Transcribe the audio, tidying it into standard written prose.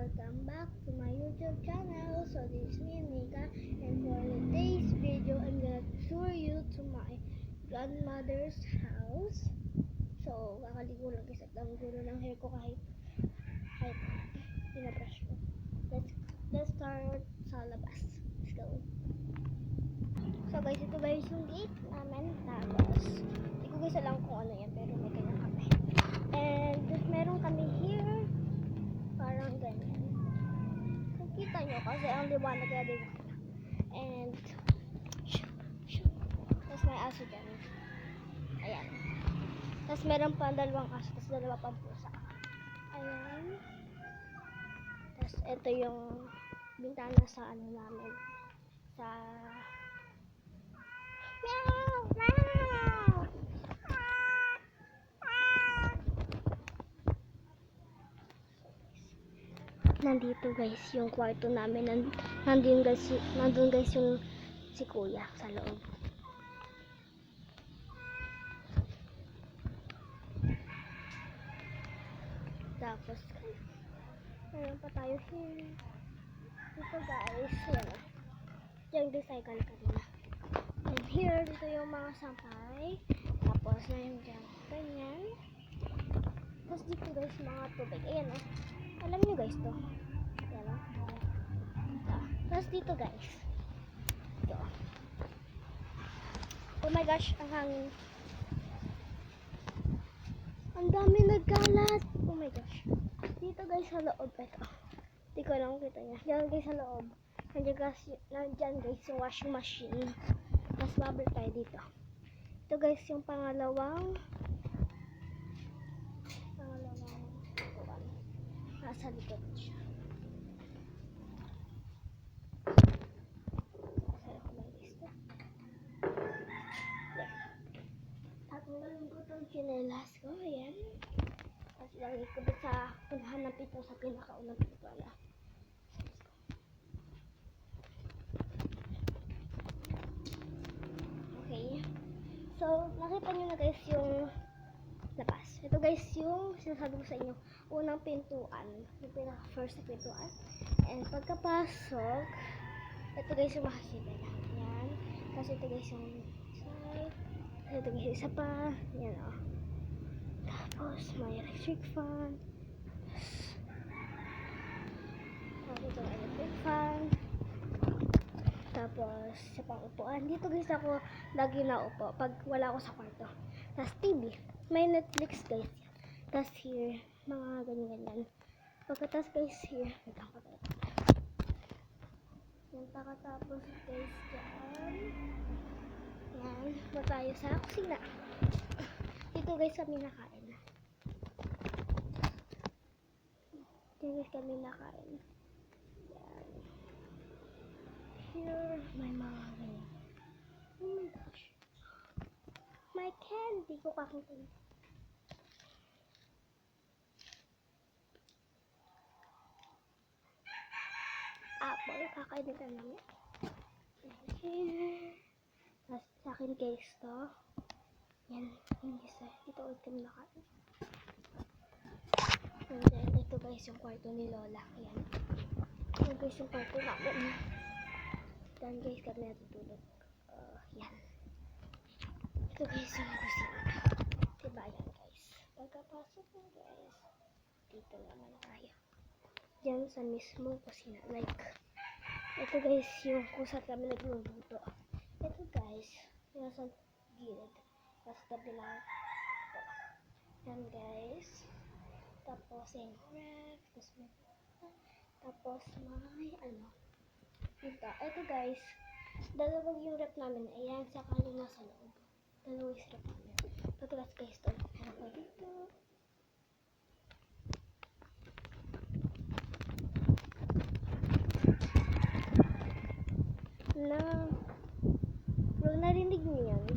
welcome back to my YouTube channel. So this is me, Nika, and for today's video, I'm gonna tour you to my grandmother's house. So, kakaligo lang kasi ang gulo ng hair ko kahit pinabrush ko. Let's start sa labas. Let's go. So guys, ito guys yung gate namin. Tapos, hindi ko guys alam kung ano yan, pero may ganyan kami. And meron kami here. Parang ganyan. Nakita nyo kasi ang liwanag kaya di ba? And tapos may aso dyan. Ayan. Tapos meron pa dalawang aso. Tapos dalawa pang pusa. Ayan. Tapos ito yung bintana sa ano namin. Sa meow! Meow! Nandito guys yung kwarto namin. Nandun guys yung si kuya sa loob. Tapos meron pa tayo here. Dito guys, yan o. Yung recycle kanina. And here, dito yung mga sampay. Tapos meron dyan ganyan. Tapos dito guys mga tubig. Ayan o. Alam nyo guys to. Yan o. Tapos dito guys. Ito. Oh my gosh, ang hangin. Ang dami nagkalat. Oh my gosh. Dito guys sa loob. Ito. Hindi ko lang kita niya. Diyan guys sa loob. Nandiyan guys yung washing machine. Tapos bubble tayo dito. Ito guys yung pangalawang nasa likod siya. Tatanggalin ko itong chinelas ko. Ayan. Tapos ilagay ko sa unahan ng pito sa pinakaunang pito na. Okay. So, nakita nyo na guys yung labas. Ito guys yung sinasabi ko sa inyo. Unang pintuan. Yung pinaka-first na pintuan. And pagkapasok, ito guys yung makikita niya. Yan. Kasi ito guys yung side. Kasi ito guys isa pa. Yan o. Tapos may electric fan. Tapos ito may electric fan. Tapos sa pang-upuan. Dito guys ako lagi naupo pag wala ako sa kwarto. Tapos TV. May Netflix guys. Tapos here, mga ganyan-ganyan. Pagkatapos guys here, yan, pagkatapos guys dyan. Yan, ba tayo sa kusina. Dito guys kami nakain. Dito guys kami nakain. Yan. Here, may mga ganyan. Oh my gosh. My candy ko kakita niya. Apple, kakainin ka namin. Here. Tapos sa akin guys to. Yan, yung isa. Dito ulit kami nakain. And then, ito guys yung kwarto ni Lola. Yan. Yan guys yung kwarto namin. Dan guys kami natutulog. Yan. Ito guys yung kusina. Diba yan guys? Pagkapasok mo guys, dito naman tayo. Diyan sa mismo kusina. Like, ito guys yung kung saan kami nagluluto. Ito guys, yung sa gilid. Tapos tabi lang ito. Yan guys. Tapos yung ref. Tapos may ano. Ito guys, dalawang yung ref namin. Ayan, sa kanin nasa loob. Dalawang yung ref namin. Pagkalas guys to. Ano pa dito? Na, kung narinig niyo yan,